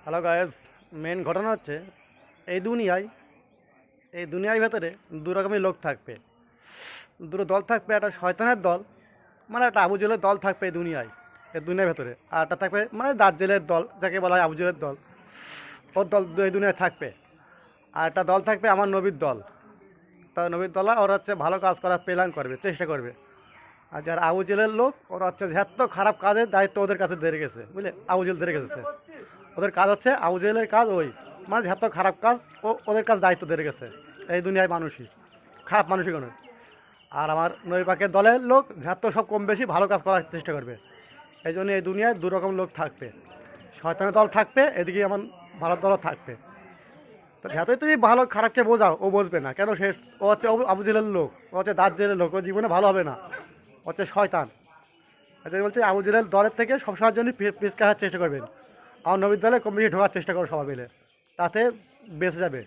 Hello guys, main ঘটনা হচ্ছে এই দুনিয়ায় ভেতরে দু রকমের লোক থাকবে। দুটো দল থাকবে, একটা শয়তানের দল, মানে একটা আবু জেলের দল থাকবে এই দুনিয়ার ভেতরে। আর একটা থাকবে মানে দাজ্জালের দল, যাকে বলা হয় আবু জেলের দল। ওর দল এই দুনিয়ায় থাকবে। আর একটা দল থাকবে আমার নবীর দল। তার নবীর দল ওরা হচ্ছে ভালো কাজ করার প্ল্যান করবে, চেষ্টা করবে। আর যারা আবু জেলের লোক, ওরা হচ্ছে এত খারাপ কাজের দায়িত্ব ওদের কাছে ধরে গেছে, বুঝলে? আবু জেল ধরে গেছে। ওদের কাজ হচ্ছে আবু জেলের কাজ, ওই মানে এত খারাপ কাজ ওদের কাছে দায়িত্ব ধরে গেছে। এই দুনিয়ায় মানুষই খারাপ, মানুষই কোনো। আর আমার নবী পাকের দলের লোক যত সব কম বেশি ভালো কাজ করার চেষ্টা করবে। এই জন্য এই দুনিয়ায় দু রকম লোক থাকবে। শয়তানের দল থাকবে, এদিকে আমার ভালো দলও থাকবে। তো যতই তুমি ভালো খারাপকে বোঝাও, ও বুঝবে না। কেন? ও হচ্ছে আবু জেলের লোক, ও হচ্ছে দাজ্জালের লোক, ও জীবনে ভালো হবে না। ও হচ্ছে শয়তান। এটাই বলছে আবু জেলের দলের থেকে সবসময়ের জন্য পিছকে হারার চেষ্টা করবেন। আমার নবীর দলে কম বেশি ঢোকার চেষ্টা করো সবাই মিলে, তাতে বেঁচে যাবে।